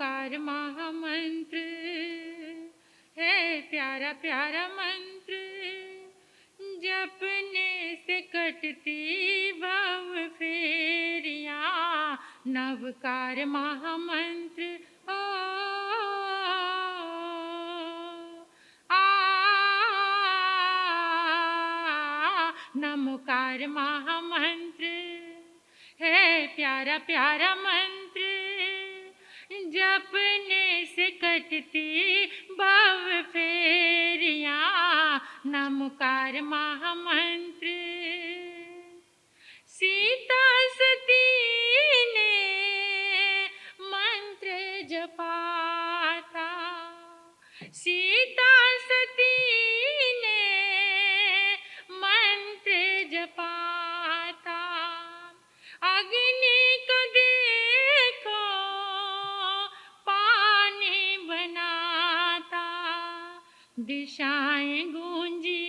नमोकार महामंत्र है प्यारा प्यारा मंत्र, जपने से कटती भव फेरियाँ। नवकार महामंत्र ओ आ नमोकार महामंत्र है प्यारा प्यारा मंत्र, जपने से कटती भव फेरियाँ। नमोकार महामंत्र। सीता सती ने मंत्र जपा था, सीता सती ने मंत्र जपा था। अग्नि को देखो पानी बनाता, दिशाएं गूंजी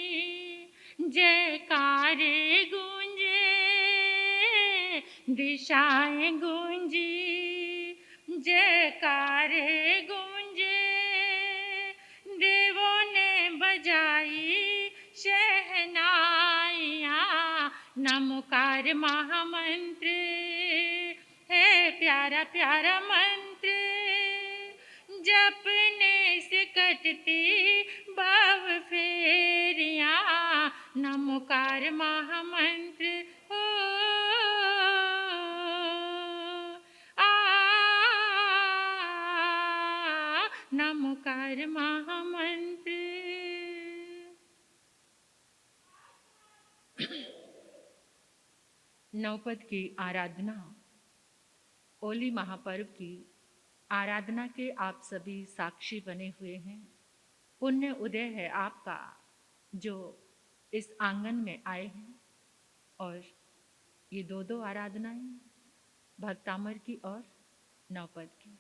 जयकारे गूंजे, दिशाएं गूंजी जयकारे गूंजे। देवों ने बजाई शहनाइयाँ। नमोकार महामंत्र है प्यारा प्यारा मंत्र, जपने से कटती भव फेरियाँ। नमोकार महामंत्र ओ नमोकार महामंत्र। नवपद की आराधना। होली महापर्व की आराधना के आप सभी साक्षी बने हुए हैं। पुण्य उदय है आपका जो इस आंगन में आए हैं। और ये दो आराधनाएं, भक्तामर की और नवपद की।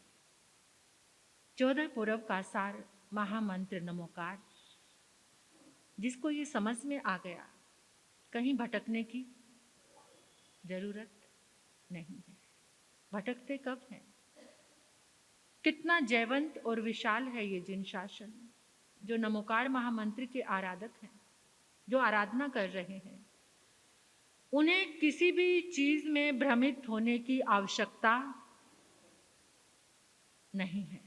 14 पूर्व का सार महामंत्र नमोकार, जिसको ये समझ में आ गया, कहीं भटकने की जरूरत नहीं है। भटकते कब हैं? कितना जयवंत और विशाल है ये जिन शासन, जो नमोकार महामंत्र के आराधक हैं, जो आराधना कर रहे हैं। उन्हें किसी भी चीज में भ्रमित होने की आवश्यकता नहीं है।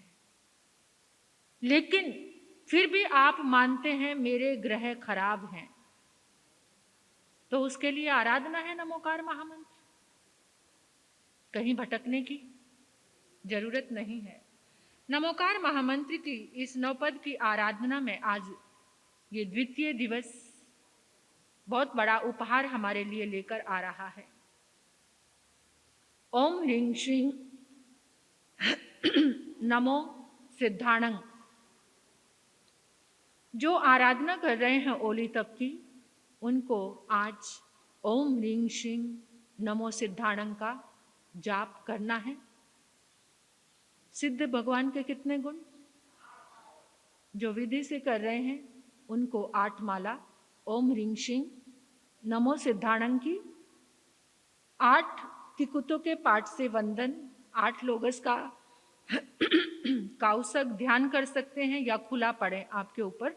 लेकिन फिर भी आप मानते हैं मेरे ग्रह खराब हैं, तो उसके लिए आराधना है नमोकार महामंत्र। कहीं भटकने की जरूरत नहीं है। नमोकार महामंत्र की इस नवपद की आराधना में आज ये द्वितीय दिवस बहुत बड़ा उपहार हमारे लिए लेकर आ रहा है। ओम ह्रीं श्रीं नमो सिद्धाणं। जो आराधना कर रहे हैं ओली तप की, उनको आज ओम ह्रीं श्रीं नमो सिद्धाणं का जाप करना है। सिद्ध भगवान के कितने गुण? जो विधि से कर रहे हैं उनको 8 माला ओम ह्रीं श्रीं नमो सिद्धाणं की, 8 किकुतों के पाठ से वंदन, 8 लोगस का काउसक ध्यान कर सकते हैं या खुला पड़े, आपके ऊपर,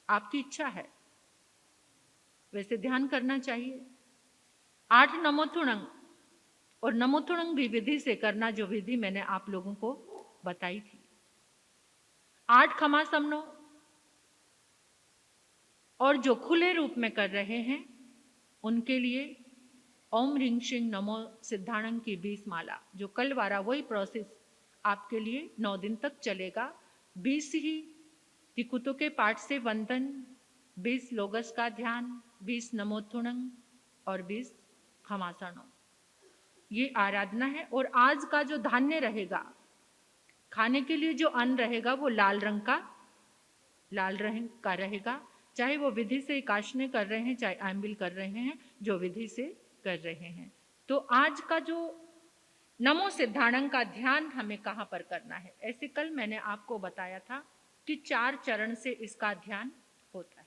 आपकी इच्छा है, वैसे ध्यान करना चाहिए। 8 नमोथुणंग, और नमोथुणंग भी विधि से करना, जो विधि मैंने आप लोगों को बताई थी। 8 खमा समनो, और जो खुले रूप में कर रहे हैं उनके लिए ओम ह्रीं श्रीं नमो सिद्धाणं की 20 माला, जो कल वाला वही प्रोसेस आपके लिए 9 दिन तक चलेगा। 20 ही किकुतों के पाठ से वंदन, 20 लोगस का ध्यान, 20 नमोथुणंग और 20 खमासनो, ये आराधना है। और आज का जो धान्य रहेगा, खाने के लिए जो अन्न रहेगा, वो लाल रंग का रहेगा। चाहे वो विधि से काशने कर रहे हैं, चाहे आंबिल कर रहे हैं, जो विधि से कर रहे हैं। तो आज का जो नमो सिद्धाणं का ध्यान हमें कहाँ पर करना है? ऐसे कल मैंने आपको बताया था कि 4 चरण से इसका ध्यान होता है।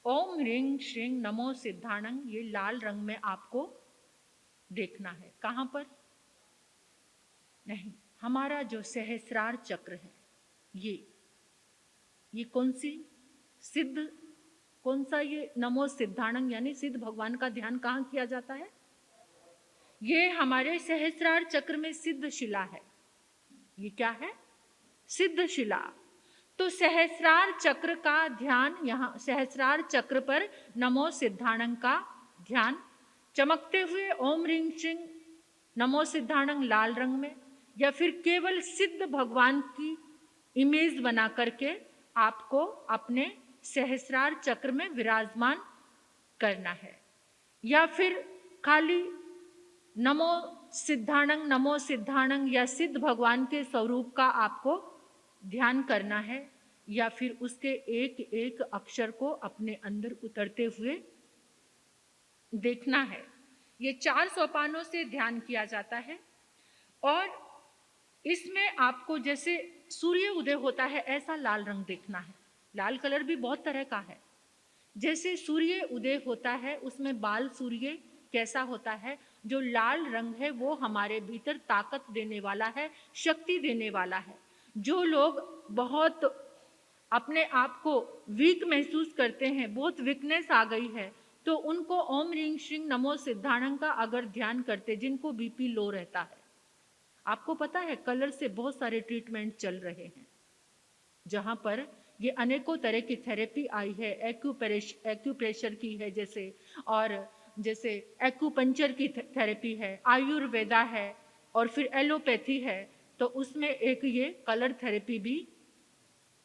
ओम ह्रीं श्रीं नमो सिद्धाणं, ये लाल रंग में आपको देखना है। कहाँ पर? नहीं, हमारा जो सहस्रार चक्र है, ये कौन सी सिद्ध, कौन सा ये नमो सिद्धाणंग यानी सिद्ध भगवान का ध्यान कहाँ किया जाता है? ये हमारे सहस्रार चक्र में सिद्ध शिला है। ये क्या है? सिद्ध शिला। तो सहस्रार चक्र का ध्यान, यहाँ सहस्रार चक्र पर नमो सिद्धाणंग का ध्यान, चमकते हुए ओम ह्रीं श्रीं नमो सिद्धाणंग लाल रंग में, या फिर केवल सिद्ध भगवान की इमेज बना करके आपको अपने सहस्रार चक्र में विराजमान करना है, या फिर खाली नमो सिद्धाणंग या सिद्ध भगवान के स्वरूप का आपको ध्यान करना है, या फिर उसके एक एक अक्षर को अपने अंदर उतरते हुए देखना है। ये 4 सोपानों से ध्यान किया जाता है। और इसमें आपको जैसे सूर्य उदय होता है ऐसा लाल रंग देखना है। लाल कलर भी बहुत तरह का है। जैसे सूर्य उदय होता है उसमें बाल सूर्य कैसा होता है, जो लाल रंग है वो हमारे भीतर ताकत देने वाला है, शक्ति देने वाला है। जो लोग बहुत अपने आप को वीक महसूस करते हैं, बहुत वीकनेस आ गई है, तो उनको ओम ह्रीं श्रीं नमो सिद्धाणंग का अगर ध्यान करते, जिनको बीपी लो रहता है, आपको पता है कलर से बहुत सारे ट्रीटमेंट चल रहे हैं, जहां पर ये अनेकों तरह की थेरेपी आई है। एक्यूप्रेशर की है जैसे, और जैसे एक्यूपंक्चर की थेरेपी है, आयुर्वेदा है, और फिर एलोपैथी है। तो उसमें एक ये कलर थेरेपी भी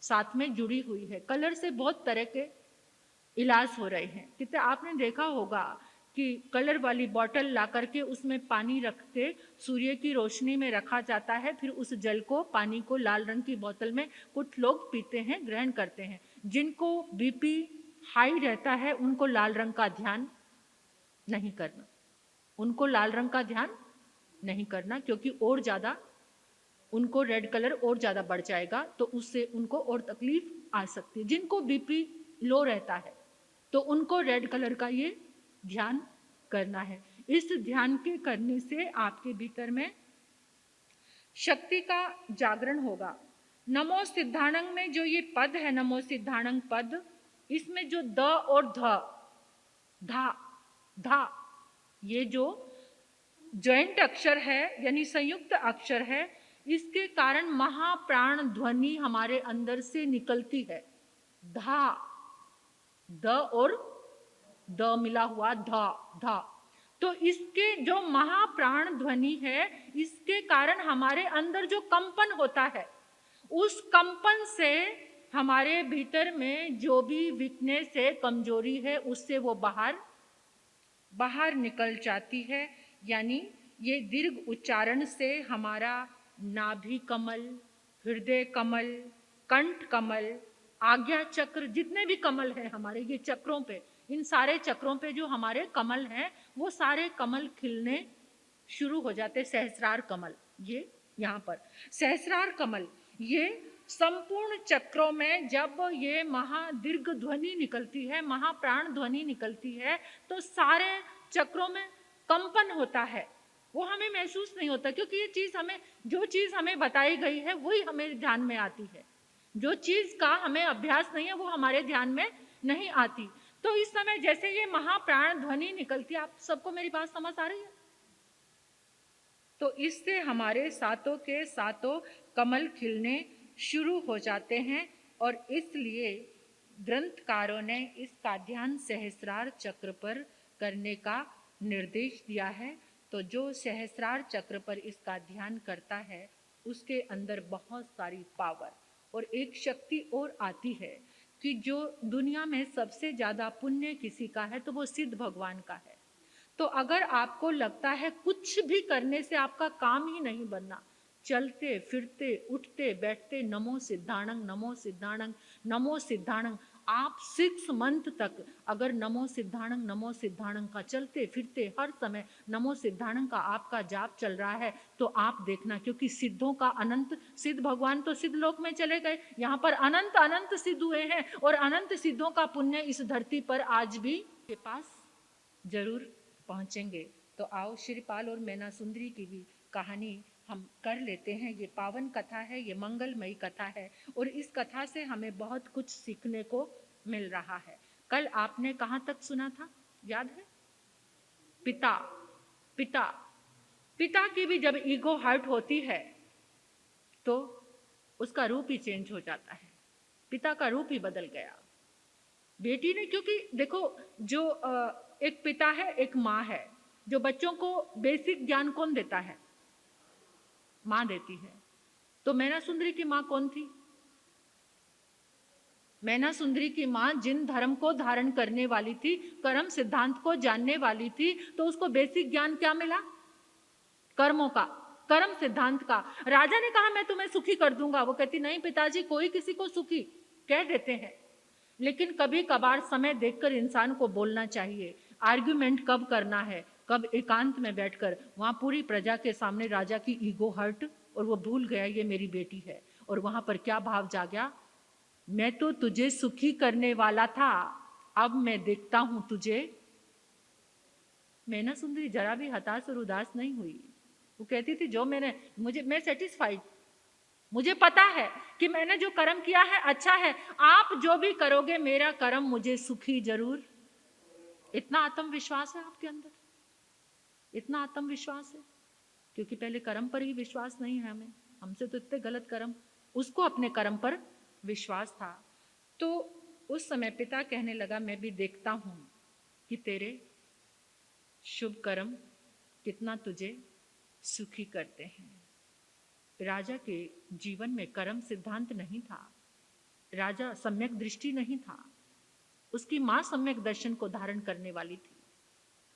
साथ में जुड़ी हुई है। कलर से बहुत तरह के इलाज हो रहे हैं। कितने आपने देखा होगा कि कलर वाली बॉटल ला करके उसमें पानी रख के सूर्य की रोशनी में रखा जाता है, फिर उस जल को, पानी को लाल रंग की बोतल में कुछ लोग पीते हैं, ग्रहण करते हैं। जिनको बीपी हाई रहता है उनको लाल रंग का ध्यान नहीं करना, उनको लाल रंग का ध्यान नहीं करना, क्योंकि और ज़्यादा उनको रेड कलर और ज़्यादा बढ़ जाएगा, तो उससे उनको और तकलीफ आ सकती है। जिनको बीपी लो रहता है तो उनको रेड कलर का ये ध्यान करना है। इस ध्यान के करने से आपके भीतर में शक्ति का जागरण होगा। नमो सिद्धाणंग में जो ये पद है, नमो सिद्धाणंग पद, इसमें जो द और धा, ये जो जॉइंट अक्षर है यानी संयुक्त अक्षर है, इसके कारण महाप्राण ध्वनि हमारे अंदर से निकलती है। धा, द और द मिला हुआ धा। तो इसके जो महाप्राण ध्वनि है, इसके कारण हमारे अंदर जो कंपन होता है, उस कंपन से हमारे भीतर में जो भी वीकनेस है, कमजोरी है, उससे वो बाहर निकल जाती है। यानी ये दीर्घ उच्चारण से हमारा नाभि कमल, हृदय कमल, कंठ कमल, आज्ञा चक्र, जितने भी कमल हैं हमारे ये चक्रों पे, इन सारे चक्रों पे जो हमारे कमल हैं, वो सारे कमल खिलने शुरू हो जाते। सहस्रार कमल, ये यहाँ पर सहस्रार कमल, ये संपूर्ण चक्रों में जब ये महादीर्घ ध्वनि निकलती है, महाप्राण ध्वनि निकलती है, तो सारे चक्रों में कंपन होता है। वो हमें महसूस नहीं होता, क्योंकि ये चीज हमें, जो चीज हमें बताई गई है वही हमें ध्यान में आती है। जो चीज का हमें अभ्यास नहीं है वो हमारे ध्यान में नहीं आती। तो इस समय जैसे ये महाप्राण ध्वनि निकलती है, आप सबको मेरी बात समझ आ रही है? तो इससे हमारे सातों के सातों कमल खिलने शुरू हो जाते हैं, और इसलिए ग्रंथकारों ने इसका ध्यान सहस्रार चक्र पर करने का निर्देश दिया है। तो जो सहस्रार चक्र पर इसका ध्यान करता है, उसके अंदर बहुत सारी पावर और एक शक्ति और आती है कि जो दुनिया में सबसे ज़्यादा पुण्य किसी का है तो वो सिद्ध भगवान का है। तो अगर आपको लगता है कुछ भी करने से आपका काम ही नहीं बनना, चलते फिरते उठते बैठते नमो सिद्धाणंग नमो सिद्धाणंग नमो सिद्धाणंग, आप 6 मंथ तक अगर नमो सिद्धाणंग का चलते फिरते हर समय नमो सिद्धाणंग का आपका जाप चल रहा है, तो आप देखना, क्योंकि सिद्धों का अनंत, सिद्ध भगवान तो सिद्ध लोक में चले गए, यहाँ पर अनंत अनंत सिद्ध हुए हैं, और अनंत सिद्धों का पुण्य इस धरती पर आज भी के पास जरूर पहुंचेंगे। तो आओ श्रीपाल और मैना सुंदरी की भी कहानी हम कर लेते हैं। ये पावन कथा है, ये मंगलमयी कथा है और इस कथा से हमें बहुत कुछ सीखने को मिल रहा है। कल आपने कहाँ तक सुना था, याद है? पिता पिता पिता की भी जब ईगो हर्ट होती है तो उसका रूप ही चेंज हो जाता है। पिता का रूप ही बदल गया बेटी ने, क्योंकि देखो जो एक पिता है, एक माँ है। जो बच्चों को बेसिक ज्ञान कौन देता है? माँ देती है। तो मैना सुंदरी की माँ कौन थी? मैना सुंदरी की माँ जिन धर्म को धारण करने वाली थी, कर्म सिद्धांत को जानने वाली थी, तो उसको बेसिक ज्ञान क्या मिला? कर्मों का, कर्म सिद्धांत का। राजा ने कहा मैं तुम्हें सुखी कर दूंगा, वो कहती नहीं पिताजी, कोई किसी को सुखी कह देते हैं, लेकिन कभी कभार समय देखकर इंसान को बोलना चाहिए। आर्ग्यूमेंट कब करना है, कब एकांत में बैठकर। वहां पूरी प्रजा के सामने राजा की ईगो हर्ट और वो भूल गया ये मेरी बेटी है। और वहां पर क्या भाव जागा? मैं तो तुझे सुखी करने वाला था, अब मैं देखता हूं तुझे। मैना सुंदरी जरा भी हताश और उदास नहीं हुई। वो कहती थी जो मैं सेटिस्फाइड, मुझे पता है कि मैंने जो कर्म किया है अच्छा है, आप जो भी करोगे मेरा कर्म मुझे सुखी जरूर। इतना आत्मविश्वास है आपके अंदर, इतना आत्मविश्वास है, क्योंकि पहले कर्म पर ही विश्वास नहीं है हमें। हमसे तो इतने गलत कर्म, उसको अपने कर्म पर विश्वास था। तो उस समय पिता कहने लगा मैं भी देखता हूं कि तेरे शुभ कर्म कितना तुझे सुखी करते हैं। राजा के जीवन में कर्म सिद्धांत नहीं था, राजा सम्यक दृष्टि नहीं था, उसकी मां सम्यक दर्शन को धारण करने वाली थी।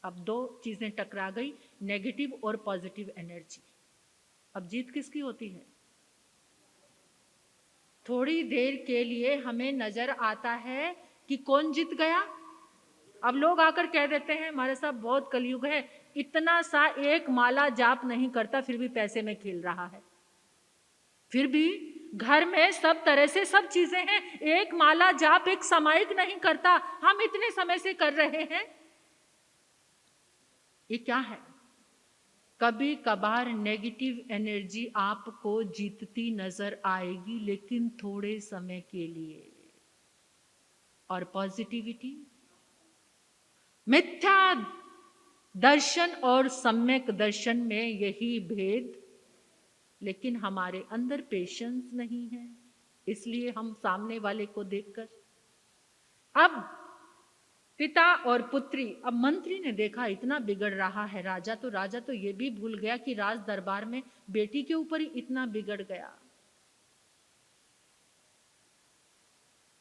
अब दो चीजें टकरा गई, नेगेटिव और पॉजिटिव एनर्जी। अब जीत किसकी होती है? थोड़ी देर के लिए हमें नजर आता है कि कौन जीत गया। अब लोग आकर कह देते हैं हमारे साथ बहुत कलयुग है, इतना सा एक माला जाप नहीं करता फिर भी पैसे में खेल रहा है, फिर भी घर में सब तरह से सब चीजें हैं, एक माला जाप एक सामायिक नहीं करता, हम इतने समय से कर रहे हैं। ये क्या है? कभी कभार नेगेटिव एनर्जी आपको जीतती नजर आएगी, लेकिन थोड़े समय के लिए। और पॉजिटिविटी, मिथ्या दर्शन और सम्यक दर्शन में यही भेद। लेकिन हमारे अंदर पेशेंस नहीं है, इसलिए हम सामने वाले को देखकर। अब पिता और पुत्री, अब मंत्री ने देखा इतना बिगड़ रहा है राजा, तो राजा तो ये भी भूल गया कि राज दरबार में बेटी के ऊपर ही इतना बिगड़ गया।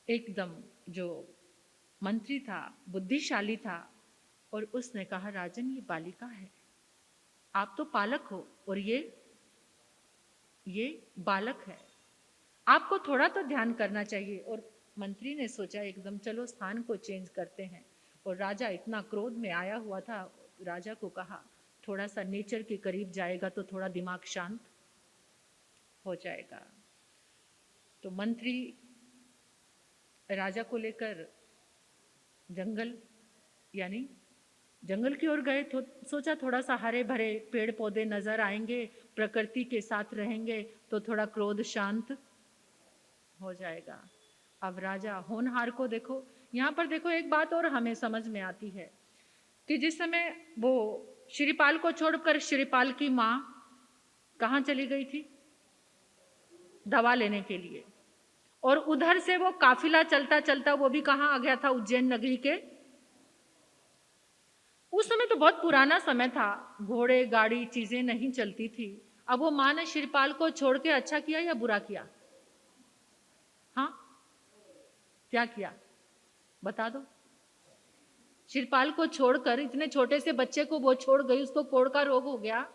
एकदम जो मंत्री था बुद्धिशाली था और उसने कहा राजन ये बालिका है, आप तो पालक हो और ये बालक है, आपको थोड़ा तो ध्यान करना चाहिए। और मंत्री ने सोचा एकदम चलो स्थान को चेंज करते हैं। और राजा इतना क्रोध में आया हुआ था, राजा को कहा थोड़ा सा नेचर के करीब जाएगा तो थोड़ा दिमाग शांत हो जाएगा। तो मंत्री राजा को लेकर जंगल यानी जंगल की ओर गए। तो सोचा थोड़ा सा हरे भरे पेड़ पौधे नजर आएंगे, प्रकृति के साथ रहेंगे तो थोड़ा क्रोध शांत हो जाएगा। अब राजा होनहार को देखो, यहाँ पर देखो एक बात और हमें समझ में आती है कि जिस समय वो श्रीपाल को छोड़कर श्रीपाल की माँ कहाँ चली गई थी? दवा लेने के लिए। और उधर से वो काफिला चलता चलता वो भी कहाँ आ गया था? उज्जैन नगरी के। उस समय तो बहुत पुराना समय था, घोड़े गाड़ी चीजें नहीं चलती थी। अब वो माँ ने श्रीपाल को छोड़ के अच्छा किया या बुरा किया? हाँ, क्या किया बता दो। श्रीपाल को छोड़कर इतने छोटे से बच्चे को वो छोड़ गई, उसको कोढ़ का रोग हो गया।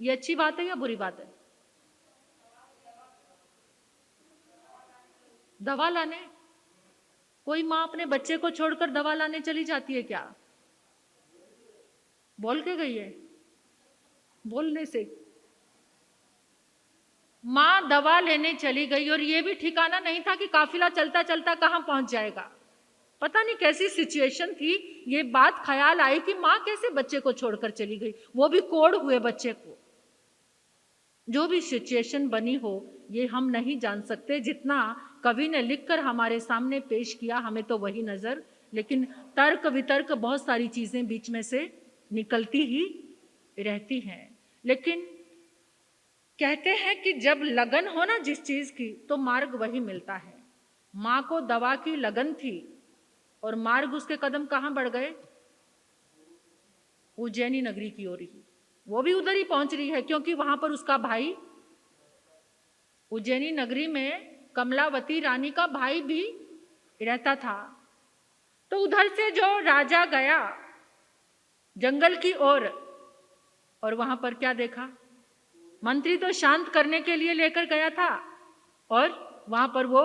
ये अच्छी बात है या बुरी बात है? दवा लाने? कोई माँ अपने बच्चे को छोड़कर दवा लाने चली जाती है क्या? बोल के गई है? बोलने से माँ दवा लेने चली गई और ये भी ठिकाना नहीं था कि काफिला चलता चलता कहाँ पहुंच जाएगा। पता नहीं कैसी सिचुएशन थी, ये बात ख्याल आई कि माँ कैसे बच्चे को छोड़कर चली गई, वो भी कोढ़ हुए बच्चे को। जो भी सिचुएशन बनी हो ये हम नहीं जान सकते, जितना कवि ने लिखकर हमारे सामने पेश किया हमें तो वही नजर, लेकिन तर्क वितर्क बहुत सारी चीजें बीच में से निकलती ही रहती हैं। लेकिन कहते हैं कि जब लगन हो ना जिस चीज की तो मार्ग वही मिलता है। माँ को दवा की लगन थी और मार्ग उसके कदम कहाँ बढ़ गए? उज्जैनी नगरी की ओर ही। वो भी उधर ही पहुंच रही है क्योंकि वहां पर उसका भाई, उज्जैनी नगरी में कमलावती रानी का भाई भी रहता था। तो उधर से जो राजा गया जंगल की ओर और वहां पर क्या देखा? मंत्री तो शांत करने के लिए लेकर गया था और वहां पर वो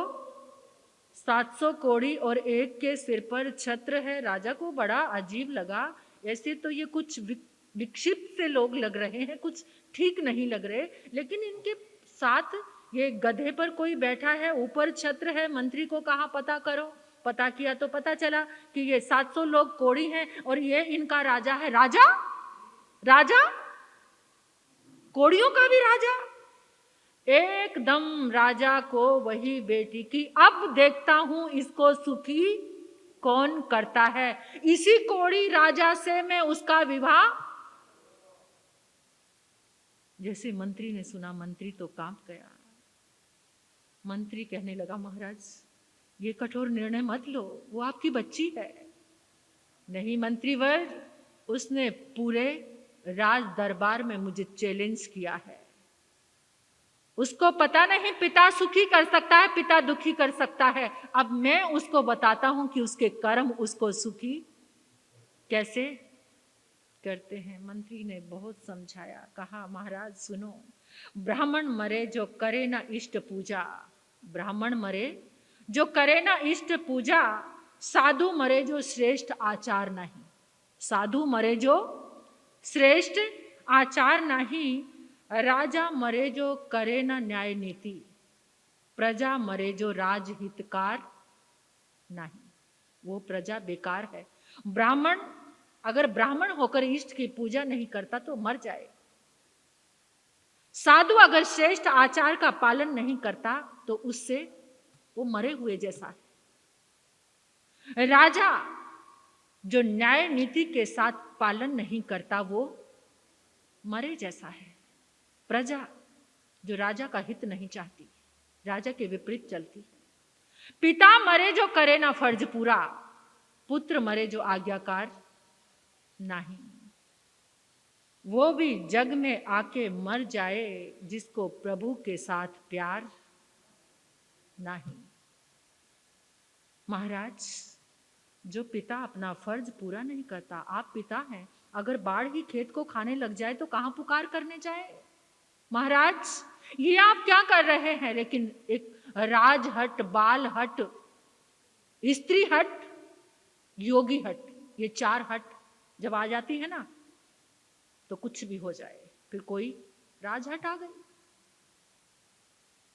700 कोड़ी और एक के सिर पर छत्र है। राजा को बड़ा अजीब लगा, ऐसे तो ये कुछ विक्षिप्त से लोग लग रहे हैं, कुछ ठीक नहीं लग रहे, लेकिन इनके साथ ये गधे पर कोई बैठा है, ऊपर छत्र है, मंत्री को कहाँ पता करो। पता किया तो पता चला कि ये 700 लोग कोड़ी हैं और ये इनका राजा है। राजा, राजा, कोड़ियों का भी राजा। एकदम राजा को वही बेटी की, अब देखता हूं इसको सुखी कौन करता है, इसी कोड़ी राजा से मैं उसका विवाह। जैसे मंत्री ने सुना, मंत्री तो कांप गया। मंत्री कहने लगा, महाराज ये कठोर निर्णय मत लो, वो आपकी बच्ची है। नहीं मंत्रीवर, उसने पूरे राज दरबार में मुझे चैलेंज किया है। उसको पता नहीं पिता सुखी कर सकता है, पिता दुखी कर सकता है। अब मैं उसको बताता हूं कि उसके कर्म उसको सुखी कैसे करते हैं। मंत्री ने बहुत समझाया, कहा महाराज सुनो, ब्राह्मण मरे जो करे ना इष्ट पूजा, ब्राह्मण मरे जो करे ना इष्ट पूजा, साधु मरे जो श्रेष्ठ आचार नहीं, साधु मरे जो श्रेष्ठ आचार नहीं, राजा मरे जो करे ना न्याय नीति, प्रजा मरे जो राजहितकार नहीं, वो प्रजा बेकार है। ब्राह्मण अगर ब्राह्मण होकर इष्ट की पूजा नहीं करता तो मर जाए, साधु अगर श्रेष्ठ आचार का पालन नहीं करता तो उससे वो मरे हुए जैसा है। राजा जो न्याय नीति के साथ पालन नहीं करता वो मरे जैसा है। प्रजा जो राजा का हित नहीं चाहती, राजा के विपरीत चलती है। पिता मरे जो करे ना फर्ज पूरा, पुत्र मरे जो आज्ञाकार नहीं, वो भी जग में आके मर जाए जिसको प्रभु के साथ प्यार नहीं। महाराज जो पिता अपना फर्ज पूरा नहीं करता, आप पिता हैं, अगर बाढ़ ही खेत को खाने लग जाए तो कहां पुकार करने जाए? महाराज ये आप क्या कर रहे हैं? लेकिन एक राज हट, बाल हट, स्त्री हट, योगी हट, ये 4 हट जब आ जाती है ना तो कुछ भी हो जाए। फिर कोई राजहट आ गई,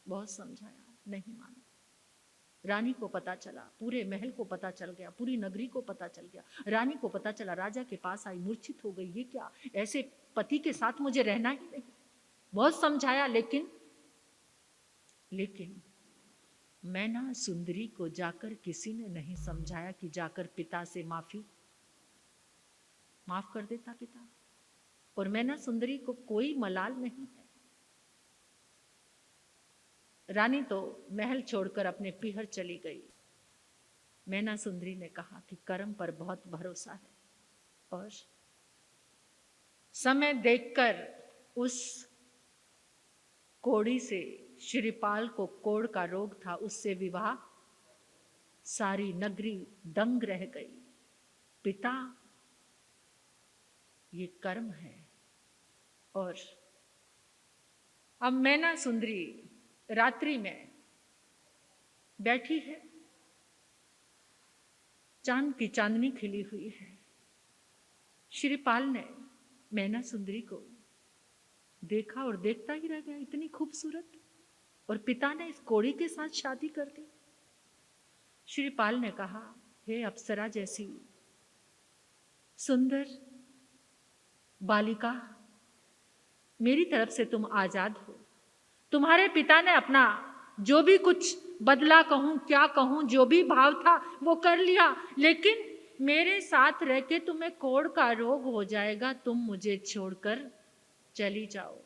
बहुत समझाया, नहीं माना। रानी को पता चला, पूरे महल को पता चल गया, पूरी नगरी को पता चल गया। रानी को पता चला, राजा के पास आई, मूर्छित हो गई, ये क्या, ऐसे पति के साथ मुझे रहना ही नहीं। बहुत समझाया, लेकिन मैना सुंदरी को जाकर किसी ने नहीं समझाया कि जाकर पिता से माफ कर देता पिता। और मैना सुंदरी को कोई मलाल नहीं है। रानी तो महल छोड़कर अपने पीहर चली गई। मैना सुंदरी ने कहा कि कर्म पर बहुत भरोसा है और समय देखकर उस कोड़ी से, श्रीपाल को कोढ़ का रोग था, उससे विवाह। सारी नगरी दंग रह गई। पिता, ये कर्म है। और अब मैना सुंदरी रात्रि में बैठी है, चांद की चांदनी खिली हुई है। श्रीपाल ने मैना सुंदरी को देखा और देखता ही रह गया, इतनी खूबसूरत, और पिता ने इस कोड़ी के साथ शादी कर दी। श्रीपाल ने कहा, हे अप्सरा जैसी सुंदर बालिका, मेरी तरफ से तुम आजाद हो। तुम्हारे पिता ने अपना जो भी कुछ बदला कहूं क्या कहूं, जो भी भाव था वो कर लिया, लेकिन मेरे साथ रह के तुम्हें कोढ़ का रोग हो जाएगा, तुम मुझे छोड़कर चली जाओ,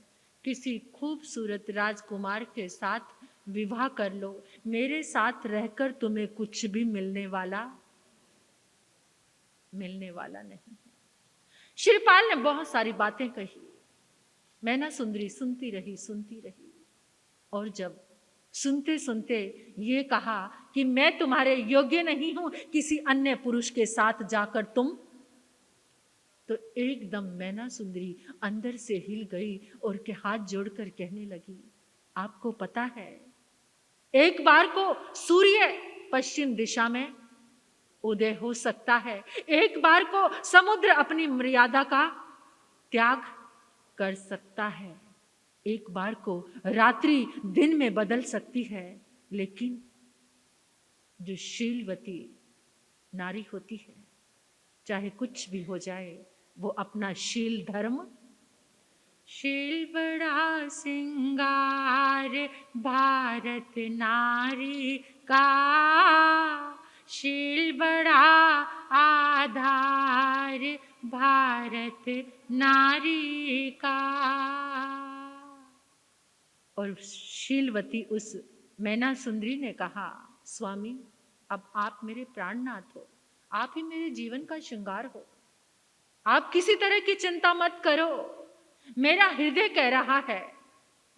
किसी खूबसूरत राजकुमार के साथ विवाह कर लो, मेरे साथ रहकर तुम्हें कुछ भी मिलने वाला नहीं। शिवपाल ने बहुत सारी बातें कही। मैना सुंदरी सुनती रही और जब सुनते सुनते ये कहा कि मैं तुम्हारे योग्य नहीं हूं किसी अन्य पुरुष के साथ जाकर तुम, तो एकदम मैना सुंदरी अंदर से हिल गई और के हाथ जोड़कर कहने लगी, आपको पता है एक बार को सूर्य पश्चिम दिशा में उदय हो सकता है, एक बार को समुद्र अपनी मर्यादा का त्याग कर सकता है, एक बार को रात्रि दिन में बदल सकती है, लेकिन जो शीलवती नारी होती है, चाहे कुछ भी हो जाए, वो अपना शील धर्म, शील बड़ा सिंगार भारत नारी का, शील बड़ा आधार भारत नारी का। और शीलवती उस मैना सुंदरी ने कहा, स्वामी अब आप मेरे प्राणनाथ हो, आप ही मेरे जीवन का श्रृंगार हो, आप किसी तरह की चिंता मत करो, मेरा हृदय कह रहा है,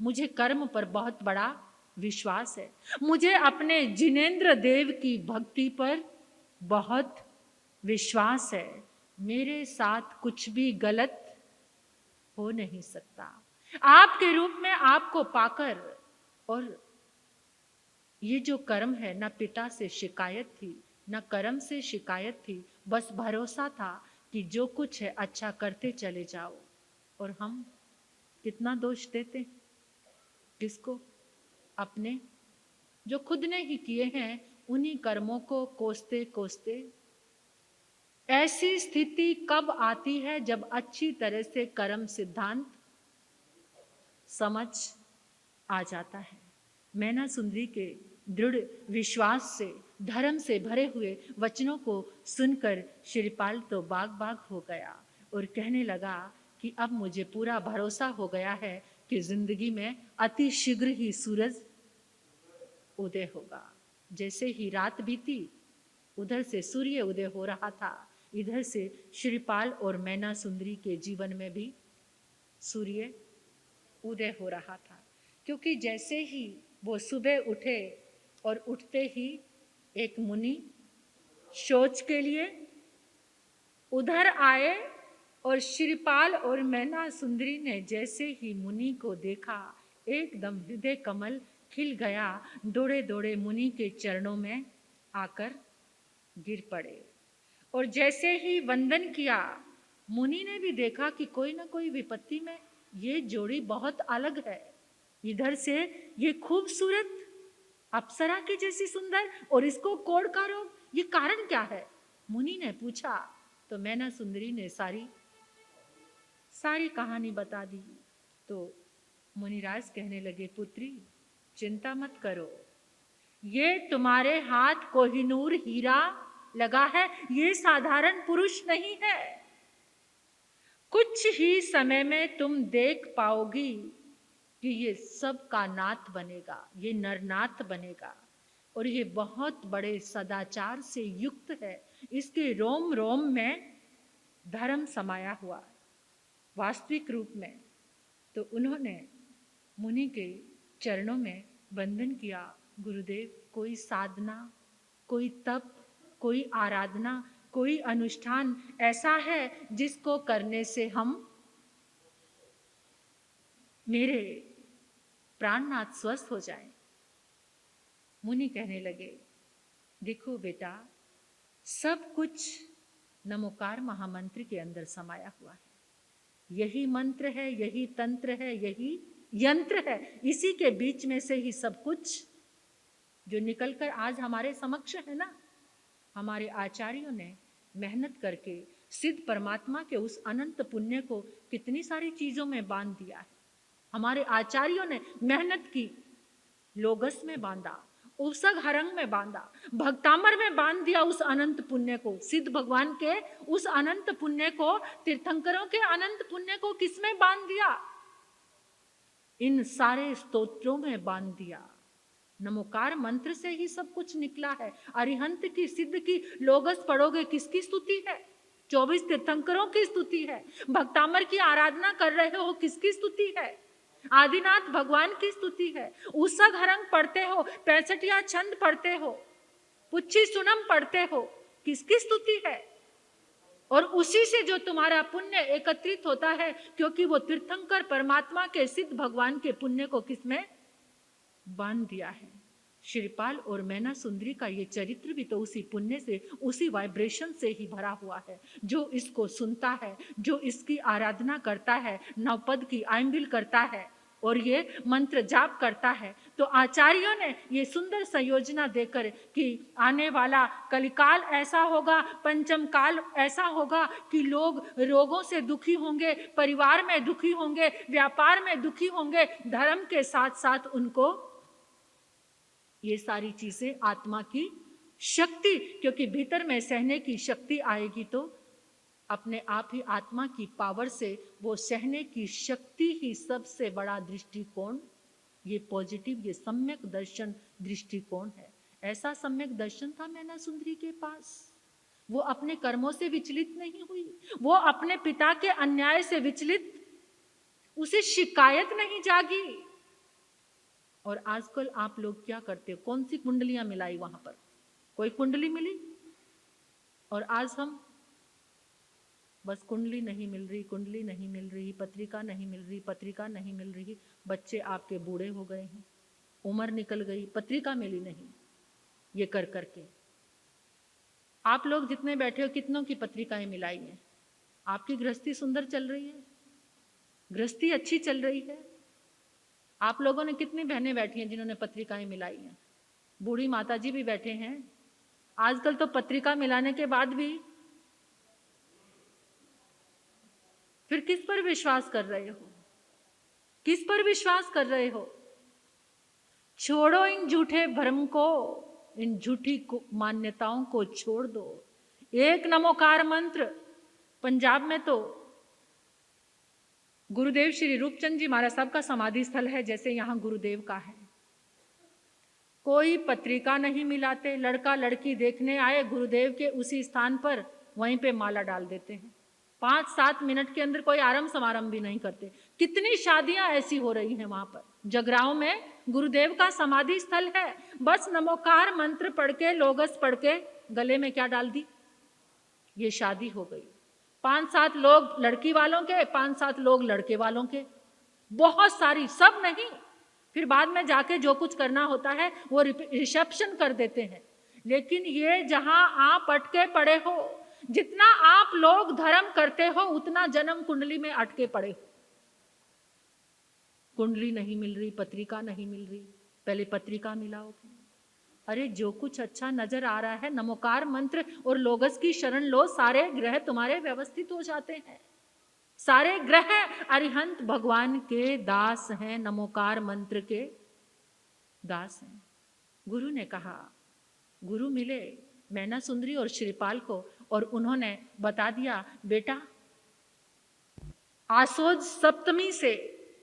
मुझे कर्म पर बहुत बड़ा विश्वास है, मुझे अपने जिनेंद्र देव की भक्ति पर बहुत विश्वास है, मेरे साथ कुछ भी गलत हो नहीं सकता, आपके रूप में आपको पाकर। और ये जो कर्म है, न पिता से शिकायत थी न कर्म से शिकायत थी, बस भरोसा था कि जो कुछ है अच्छा करते चले जाओ। और हम कितना दोष देते किसको, अपने जो खुद ने ही किए हैं उन्हीं कर्मों को कोसते कोसते। ऐसी स्थिति कब आती है, जब अच्छी तरह से कर्म सिद्धांत समझ आ जाता है। मैना सुंदरी के दृढ़ विश्वास से, धर्म से भरे हुए वचनों को सुनकर शिवपाल तो बाग बाग हो गया और कहने लगा कि अब मुझे पूरा भरोसा हो गया है कि जिंदगी में अति शीघ्र ही सूरज उदय होगा। जैसे ही रात बीती, उधर से सूर्य उदय हो रहा था, इधर से शिवपाल और मैना सुंदरी के जीवन में भी सूर्य उदय हो रहा था। क्योंकि जैसे ही वो सुबह उठे और उठते ही एक मुनि शौच के लिए उधर आए और शिवपाल और मैना सुंदरी ने जैसे ही मुनि को देखा, एकदम हृदय कमल खिल गया, दौड़े दौड़े मुनि के चरणों में आकर गिर पड़े। और जैसे ही वंदन किया, मुनि ने भी देखा कि कोई ना कोई विपत्ति में ये जोड़ी बहुत अलग है, इधर से ये खूबसूरत अप्सरा की जैसी सुंदर और इसको कोढ़ का रोग, ये कारण क्या है? मुनि ने पूछा तो मैना सुंदरी ने सारी कहानी बता दी। तो मुनिराज कहने लगे, पुत्री चिंता मत करो, ये तुम्हारे हाथ कोहिनूर हीरा लगा है, ये साधारण पुरुष नहीं है, कुछ ही समय में तुम देख पाओगी कि ये सब का नाथ बनेगा, ये नरनाथ बनेगा और ये बहुत बड़े सदाचार से युक्त है, इसके रोम रोम में धर्म समाया हुआ है वास्तविक रूप में। तो उन्होंने मुनि के चरणों में वंदन किया, गुरुदेव कोई साधना, कोई तप, कोई आराधना, कोई अनुष्ठान ऐसा है जिसको करने से हम, मेरे प्राणनाथ स्वस्थ हो जाएं। मुनि कहने लगे, देखो बेटा, सब कुछ नमोकार महामंत्र के अंदर समाया हुआ है, यही मंत्र है, यही तंत्र है, यही यंत्र है, इसी के बीच में से ही सब कुछ जो निकलकर आज हमारे समक्ष है ना, हमारे आचार्यों ने मेहनत करके सिद्ध परमात्मा के उस अनंत पुण्य को कितनी सारी चीजों में बांध दिया है। हमारे आचार्यों ने मेहनत की, लोगस में बांधा, उपसग हरंग में बांधा, भक्तामर में बांध दिया उस अनंत पुण्य को, सिद्ध भगवान के उस अनंत पुण्य को, तीर्थंकरों के अनंत पुण्य को किसमें बांध दिया? इन सारे स्तोत्रों में बांध दिया। नमोकार मंत्र से ही सब कुछ निकला है। अरिहंत की, सिद्ध की लोगस पढ़ोगे, किसकी स्तुति है? 24 तीर्थंकरों की स्तुति है। भक्तामर की आराधना कर रहे हो, किसकी स्तुति है? आदिनाथ भगवान की स्तुति है। उसग हरंग पढ़ते हो, 65 छंद पढ़ते हो, पुच्छी सुनम पढ़ते हो, किसकी स्तुति है? और उसी से जो तुम्हारा पुण्य एकत्रित होता है, क्योंकि वो तीर्थंकर परमात्मा के, सिद्ध भगवान के पुण्य को किसमें बांध दिया है। श्रीपाल और मैना सुंदरी का ये चरित्र भी तो उसी पुण्य से, उसी वाइब्रेशन से ही भरा हुआ है। जो इसको सुनता है, जो इसकी आराधना करता है, नवपद की आइंबिल करता है और ये मंत्र जाप करता है, तो आचार्यों ने ये सुंदर संयोजना देकर कि आने वाला कलिकाल ऐसा होगा, पंचम काल ऐसा होगा कि लोग रोगों से दुखी होंगे, परिवार में दुखी होंगे, व्यापार में दुखी होंगे, धर्म के साथ साथ उनको ये सारी चीजें आत्मा की शक्ति, क्योंकि भीतर में सहने की शक्ति आएगी तो अपने आप ही आत्मा की पावर से वो सहने की शक्ति ही सबसे बड़ा दृष्टिकोण, ये पॉजिटिव, ये सम्यक दर्शन दृष्टिकोण है। ऐसा सम्यक दर्शन था मैना सुंदरी के पास। वो अपने कर्मों से विचलित नहीं हुई, वो अपने पिता के अन्याय से विचलित, उसे शिकायत नहीं जागी। और आजकल आप लोग क्या करते हो? कौन सी कुंडलियां मिलाई वहां पर? कोई कुंडली मिली? और आज हम बस कुंडली नहीं मिल रही, कुंडली नहीं मिल रही, पत्रिका नहीं मिल रही, पत्रिका नहीं मिल रही। बच्चे आपके बूढ़े हो गए हैं, उम्र निकल गई, पत्रिका मिली नहीं। ये कर करके आप लोग जितने बैठे हो, कितनों की पत्रिकाएं मिलाई हैं? आपकी गृहस्थी सुंदर चल रही है? गृहस्थी अच्छी चल रही है? आप लोगों ने कितनी बहनें बैठी हैं जिन्होंने पत्रिकाएं मिलाई हैं? बूढ़ी माताजी भी बैठे हैं। आजकल तो पत्रिका मिलाने के बाद भी फिर किस पर विश्वास कर रहे हो? किस पर विश्वास कर रहे हो? छोड़ो इन झूठे भ्रम को, इन झूठी मान्यताओं को छोड़ दो। एक नमोकार मंत्र। पंजाब में तो गुरुदेव श्री रूपचंद जी महाराज साहब का समाधि स्थल है, जैसे यहाँ गुरुदेव का है। कोई पत्रिका नहीं मिलाते, लड़का लड़की देखने आए गुरुदेव के उसी स्थान पर, वहीं पे माला डाल देते हैं। 5-7 मिनट के अंदर कोई आरंभ समारंभ भी नहीं करते। कितनी शादियां ऐसी हो रही हैं वहां पर। जगरांव में गुरुदेव का समाधि स्थल है, बस नमोकार मंत्र पढ़ के, लोगस पढ़ के गले में क्या डाल दी, ये शादी हो गई। 5-7 लोग लड़की वालों के, 5-7 लोग लड़के वालों के, बहुत सारी, सब नहीं। फिर बाद में जाके जो कुछ करना होता है वो रिसेप्शन कर देते हैं। लेकिन ये जहां आप अटके पड़े हो, जितना आप लोग धर्म करते हो, उतना जन्म कुंडली में अटके पड़े हो। कुंडली नहीं मिल रही, पत्रिका नहीं मिल रही, पहले पत्रिका मिलाओगे। अरे जो कुछ अच्छा नजर आ रहा है, नमोकार मंत्र और लोगस की शरण लो, सारे ग्रह तुम्हारे व्यवस्थित हो जाते हैं। सारे ग्रह अरिहंत भगवान के दास हैं, नमोकार मंत्र के दास हैं। गुरु ने कहा, गुरु मिले मैना सुंदरी और श्रीपाल को, और उन्होंने बता दिया, बेटा आसोज सप्तमी से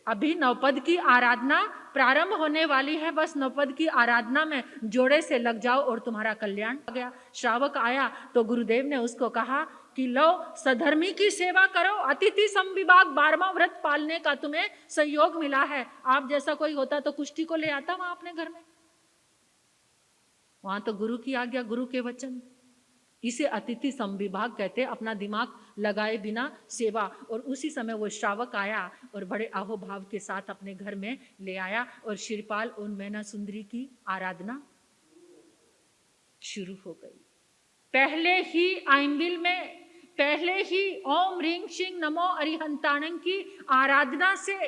अभी नवपद की आराधना प्रारंभ होने वाली है, बस नवपद की आराधना में जोड़े से लग जाओ और तुम्हारा कल्याण हो गया। श्रावक आया तो गुरुदेव ने उसको कहा कि लो सधर्मी की सेवा करो, अतिथि समविभाग 12वां व्रत पालने का तुम्हें सहयोग मिला है। आप जैसा कोई होता तो कुष्ठी को ले आता वहां अपने घर में। वहां तो गुरु की आज्ञा, गुरु के वचन, इसे अतिथि समविभाग कहते, अपना दिमाग लगाए बिना सेवा। और उसी समय वो श्रावक आया और बड़े आहोभाव के साथ अपने घर में ले आया, और श्रीपाल और मैना सुंदरी की आराधना शुरू हो गई। पहले ही आइंबिल में, पहले ही ओम ह्रीं श्रीं नमो अरिहंताणं की आराधना से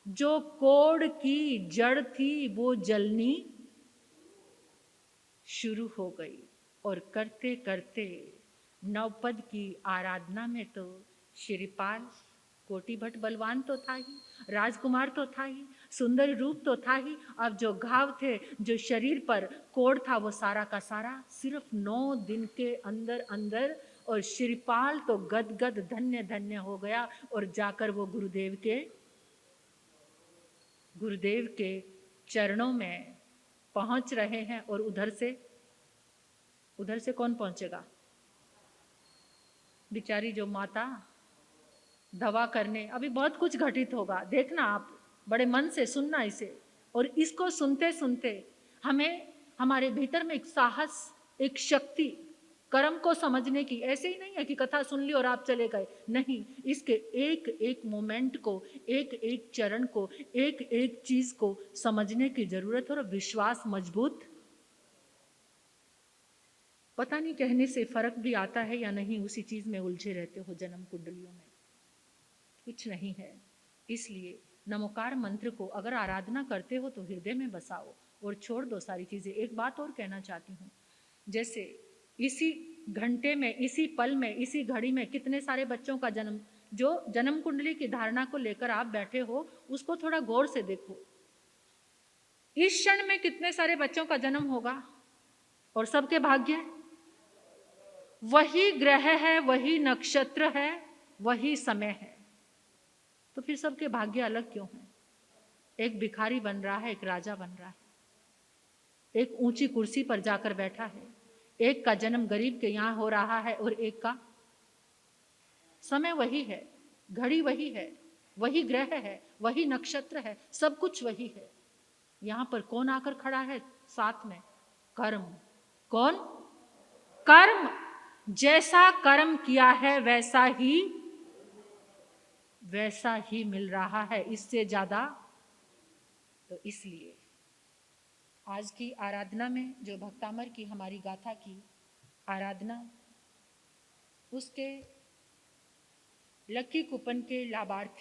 जो कोढ़ की जड़ थी वो जलनी शुरू हो गई। और करते करते नवपद की आराधना में तो श्रीपाल कोटि भट्ट बलवान तो था ही, राजकुमार तो था ही, सुंदर रूप तो था ही। अब जो घाव थे, जो शरीर पर कोढ़ था, वो सारा का सारा सिर्फ 9 दिन के अंदर अंदर, और श्रीपाल तो गदगद धन्य धन्य हो गया और जाकर वो गुरुदेव के चरणों में पहुंच रहे हैं। और उधर से कौन पहुंचेगा? बिचारी जो माता दवा करने, अभी बहुत कुछ घटित होगा, देखना आप, बड़े मन से सुनना इसे। और इसको सुनते सुनते हमें हमारे भीतर में एक साहस, एक शक्ति, कर्म को समझने की, ऐसे ही नहीं है कि कथा सुन ली और आप चले गए, नहीं, इसके एक एक मोमेंट को, एक एक चरण को, एक एक चीज को समझने की जरूरत है। और विश्वास मजबूत, पता नहीं कहने से फर्क भी आता है या नहीं, उसी चीज में उलझे रहते हो जन्म कुंडलियों में, कुछ नहीं है। इसलिए नमोकार मंत्र को अगर आराधना करते हो तो हृदय में बसाओ और छोड़ दो सारी चीजें। एक बात और कहना चाहती हूँ, जैसे इसी घंटे में, इसी पल में, इसी घड़ी में कितने सारे बच्चों का जन्म, जो जन्म कुंडली की धारणा को लेकर आप बैठे हो, उसको थोड़ा गौर से देखो। इस क्षण में कितने सारे बच्चों का जन्म होगा, और सबके भाग्य वही ग्रह है, वही नक्षत्र है, वही समय है, तो फिर सबके भाग्य अलग क्यों हैं? एक भिखारी बन रहा है, एक राजा बन रहा है, एक ऊंची कुर्सी पर जाकर बैठा है, एक का जन्म गरीब के यहां हो रहा है, और एक का समय वही है, घड़ी वही है, वही ग्रह है, वही नक्षत्र है, सब कुछ वही है। यहां पर कौन आकर खड़ा है साथ में? कर्म। कौन? कर्म। जैसा कर्म किया है वैसा ही मिल रहा है, इससे ज्यादा। तो इसलिए आज की आराधना में जो भक्तामर की हमारी गाथा की आराधना, उसके लकी कूपन के लाभार्थी